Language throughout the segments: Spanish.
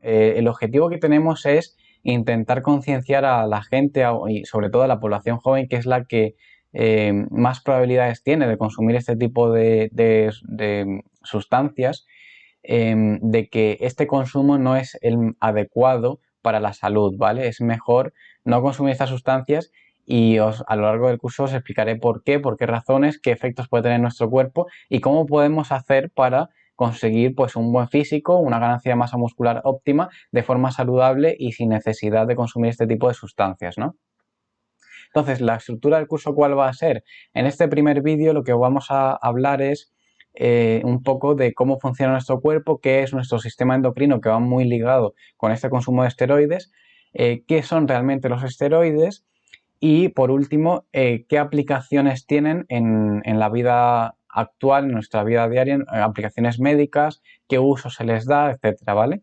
el objetivo que tenemos es intentar concienciar a la gente y sobre todo a la población joven, que es la que más probabilidades tiene de consumir este tipo de sustancias, de que este consumo no es el adecuado para la salud, ¿vale? Es mejor no consumir estas sustancias y a lo largo del curso os explicaré por qué razones, qué efectos puede tener en nuestro cuerpo y cómo podemos hacer para conseguir pues un buen físico, una ganancia de masa muscular óptima de forma saludable y sin necesidad de consumir este tipo de sustancias, ¿no? Entonces, la estructura del curso, ¿cuál va a ser? En este primer vídeo lo que vamos a hablar es un poco de cómo funciona nuestro cuerpo, qué es nuestro sistema endocrino, que va muy ligado con este consumo de esteroides, qué son realmente los esteroides y, por último, qué aplicaciones tienen en la vida actual, en nuestra vida diaria, aplicaciones médicas, qué uso se les da, etcétera, ¿vale?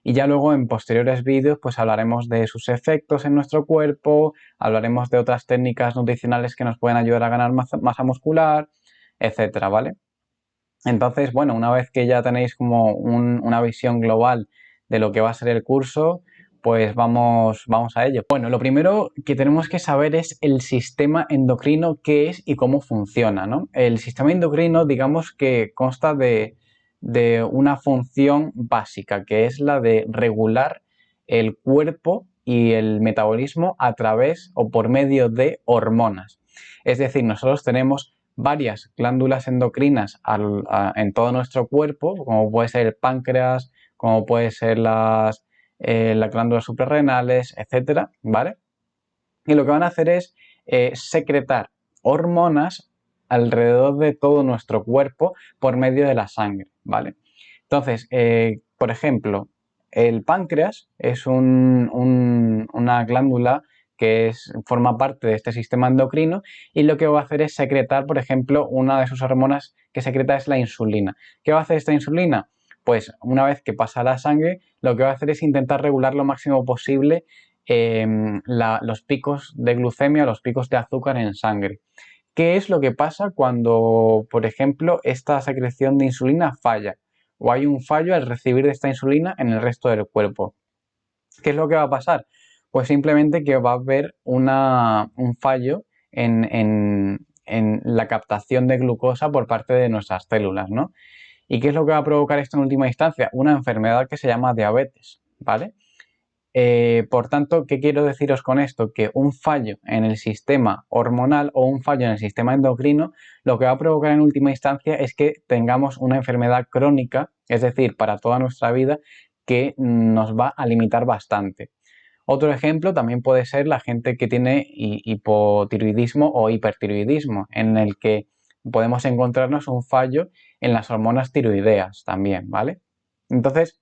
Y ya luego en posteriores vídeos pues hablaremos de sus efectos en nuestro cuerpo, hablaremos de otras técnicas nutricionales que nos pueden ayudar a ganar masa muscular, etcétera, ¿vale? Entonces, bueno, una vez que ya tenéis como una visión global de lo que va a ser el curso, pues vamos a ello. Bueno, lo primero que tenemos que saber es el sistema endocrino, qué es y cómo funciona, ¿no? El sistema endocrino, digamos que consta de una función básica, que es la de regular el cuerpo y el metabolismo a través o por medio de hormonas. Es decir, nosotros tenemos varias glándulas endocrinas en todo nuestro cuerpo, como puede ser el páncreas, como puede ser las glándulas suprarrenales, etcétera, ¿vale? Y lo que van a hacer es secretar hormonas alrededor de todo nuestro cuerpo por medio de la sangre, ¿vale? Entonces, por ejemplo, el páncreas es una glándula que forma parte de este sistema endocrino y lo que va a hacer es secretar, por ejemplo, una de sus hormonas que secreta es la insulina. ¿Qué va a hacer esta insulina? Pues una vez que pasa a la sangre, lo que va a hacer es intentar regular lo máximo posible los picos de glucemia, los picos de azúcar en sangre. ¿Qué es lo que pasa cuando, por ejemplo, esta secreción de insulina falla o hay un fallo al recibir de esta insulina en el resto del cuerpo? ¿Qué es lo que va a pasar? Pues simplemente que va a haber un fallo en la captación de glucosa por parte de nuestras células, ¿no? ¿Y qué es lo que va a provocar esto en última instancia? Una enfermedad que se llama diabetes, ¿vale? Por tanto, ¿qué quiero deciros con esto? Que un fallo en el sistema hormonal o un fallo en el sistema endocrino lo que va a provocar en última instancia es que tengamos una enfermedad crónica, es decir, para toda nuestra vida, que nos va a limitar bastante. Otro ejemplo también puede ser la gente que tiene hipotiroidismo o hipertiroidismo, en el que podemos encontrarnos un fallo en las hormonas tiroideas también, ¿vale? Entonces,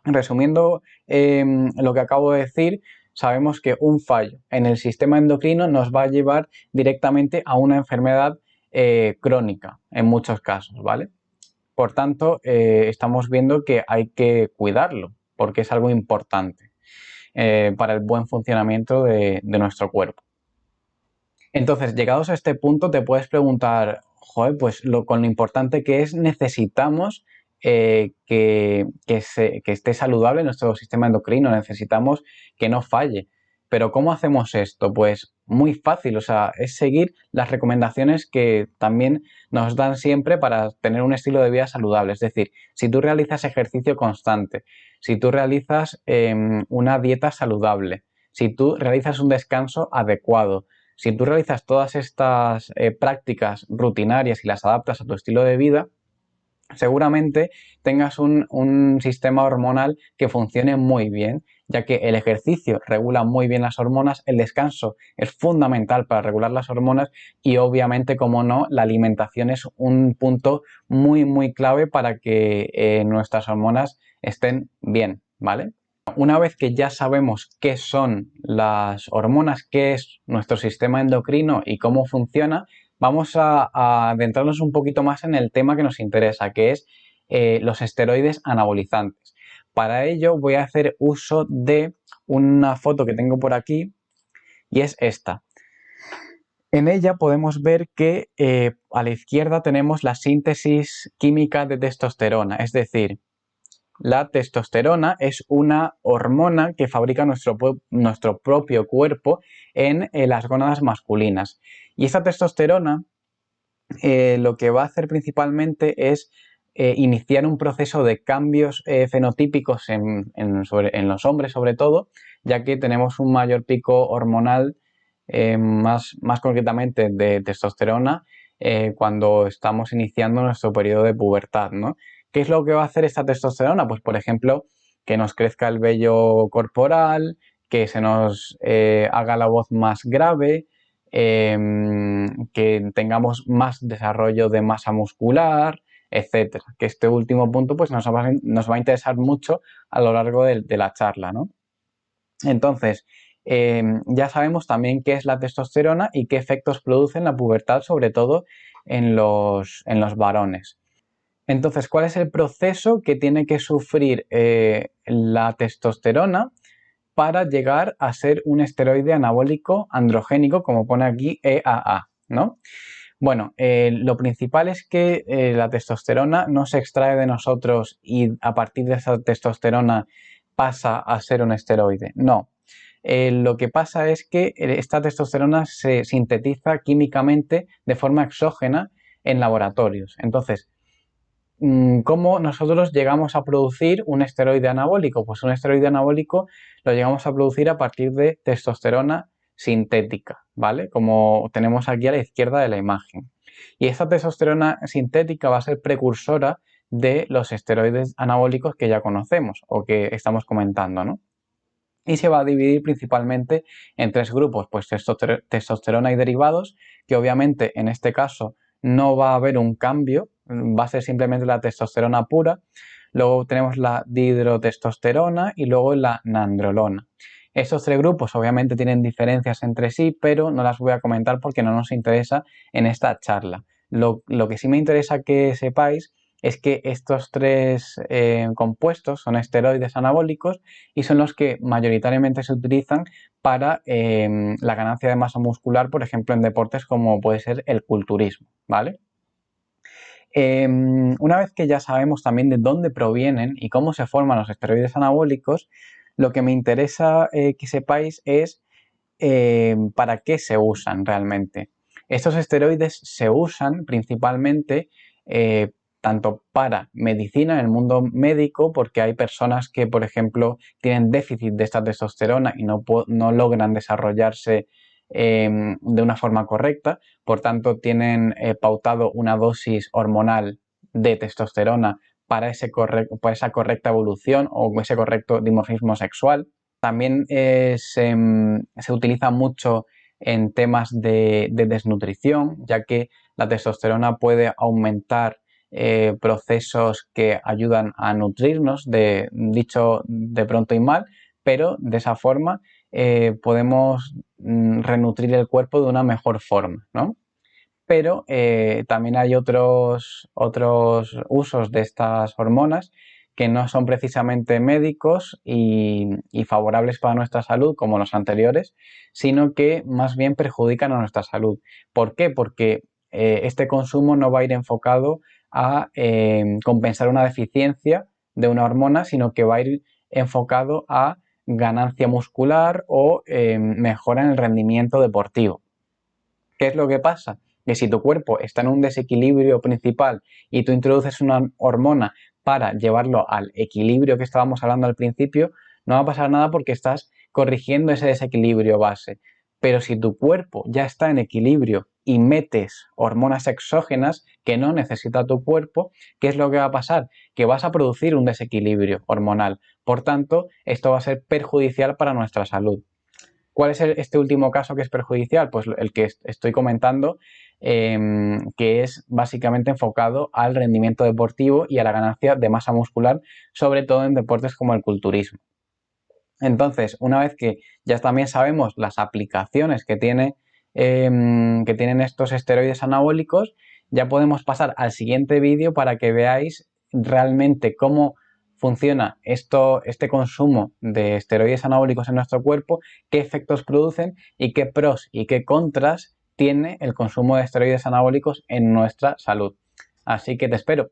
resumiendo lo que acabo de decir, sabemos que un fallo en el sistema endocrino nos va a llevar directamente a una enfermedad crónica en muchos casos, ¿vale? Por tanto, estamos viendo que hay que cuidarlo porque es algo importante para el buen funcionamiento de nuestro cuerpo. Entonces, llegados a este punto, te puedes preguntar, joder, pues con lo importante que es, necesitamos que esté saludable nuestro sistema endocrino, necesitamos que no falle. Pero ¿cómo hacemos esto? Pues muy fácil, o sea, es seguir las recomendaciones que también nos dan siempre para tener un estilo de vida saludable. Es decir, si tú realizas ejercicio constante, si tú realizas una dieta saludable, si tú realizas un descanso adecuado, si tú realizas todas estas prácticas rutinarias y las adaptas a tu estilo de vida, seguramente tengas un sistema hormonal que funcione muy bien, ya que el ejercicio regula muy bien las hormonas, el descanso es fundamental para regular las hormonas y obviamente, como no, la alimentación es un punto muy clave para que nuestras hormonas estén bien, ¿vale? Una vez que ya sabemos qué son las hormonas, qué es nuestro sistema endocrino y cómo funciona, vamos a adentrarnos un poquito más en el tema que nos interesa, que es los esteroides anabolizantes. Para ello voy a hacer uso de una foto que tengo por aquí y es esta. En ella podemos ver que a la izquierda tenemos la síntesis química de testosterona, es decir, La testosterona es una hormona que fabrica nuestro propio cuerpo en las gónadas masculinas. Y esta testosterona lo que va a hacer principalmente es iniciar un proceso de cambios fenotípicos en los hombres sobre todo, ya que tenemos un mayor pico hormonal, más concretamente de testosterona, cuando estamos iniciando nuestro periodo de pubertad, ¿no? ¿Qué es lo que va a hacer esta testosterona? Pues, por ejemplo, que nos crezca el vello corporal, que se nos haga la voz más grave, que tengamos más desarrollo de masa muscular, etcétera. Que este último punto pues, nos va a interesar mucho a lo largo de la charla, ¿no? Entonces, ya sabemos también qué es la testosterona y qué efectos produce en la pubertad, sobre todo en los varones. Entonces, ¿cuál es el proceso que tiene que sufrir la testosterona para llegar a ser un esteroide anabólico androgénico, como pone aquí EAA, ¿no? Bueno, lo principal es que la testosterona no se extrae de nosotros y a partir de esa testosterona pasa a ser un esteroide. No. Lo que pasa es que esta testosterona se sintetiza químicamente de forma exógena en laboratorios. Entonces, ¿cómo nosotros llegamos a producir un esteroide anabólico? Pues un esteroide anabólico lo llegamos a producir a partir de testosterona sintética, ¿vale? Como tenemos aquí a la izquierda de la imagen. Y esta testosterona sintética va a ser precursora de los esteroides anabólicos que ya conocemos o que estamos comentando, ¿no? Y se va a dividir principalmente en tres grupos, pues testosterona y derivados, que obviamente en este caso no va a haber un cambio, va a ser simplemente la testosterona pura. Luego tenemos la dihidrotestosterona y luego la nandrolona. Estos tres grupos obviamente tienen diferencias entre sí, pero no las voy a comentar porque no nos interesa en esta charla. Lo que sí me interesa que sepáis es que estos tres compuestos son esteroides anabólicos y son los que mayoritariamente se utilizan para la ganancia de masa muscular, por ejemplo, en deportes como puede ser el culturismo, ¿vale? Una vez que ya sabemos también de dónde provienen y cómo se forman los esteroides anabólicos, lo que me interesa que sepáis es para qué se usan realmente. Estos esteroides se usan principalmente tanto para medicina, en el mundo médico, porque hay personas que, por ejemplo, tienen déficit de esta testosterona y no logran desarrollarse de una forma correcta, por tanto tienen pautado una dosis hormonal de testosterona para esa correcta evolución o ese correcto dimorfismo sexual. También se utiliza mucho en temas de desnutrición, ya que la testosterona puede aumentar procesos que ayudan a nutrirnos, dicho de pronto y mal, pero de esa forma podemos renutrir el cuerpo de una mejor forma, ¿no? Pero también hay otros usos de estas hormonas que no son precisamente médicos y favorables para nuestra salud, como los anteriores, sino que más bien perjudican a nuestra salud. ¿Por qué? Porque este consumo no va a ir enfocado a compensar una deficiencia de una hormona, sino que va a ir enfocado a ganancia muscular o mejora en el rendimiento deportivo. ¿Qué es lo que pasa? Que si tu cuerpo está en un desequilibrio principal y tú introduces una hormona para llevarlo al equilibrio que estábamos hablando al principio, no va a pasar nada porque estás corrigiendo ese desequilibrio base. Pero si tu cuerpo ya está en equilibrio y metes hormonas exógenas que no necesita tu cuerpo, ¿qué es lo que va a pasar? Que vas a producir un desequilibrio hormonal. Por tanto, esto va a ser perjudicial para nuestra salud. ¿Cuál es este último caso que es perjudicial? Pues el que estoy comentando, que es básicamente enfocado al rendimiento deportivo y a la ganancia de masa muscular, sobre todo en deportes como el culturismo. Entonces, una vez que ya también sabemos las aplicaciones que tienen estos esteroides anabólicos, ya podemos pasar al siguiente vídeo para que veáis realmente cómo funciona este consumo de esteroides anabólicos en nuestro cuerpo, qué efectos producen y qué pros y qué contras tiene el consumo de esteroides anabólicos en nuestra salud. Así que te espero.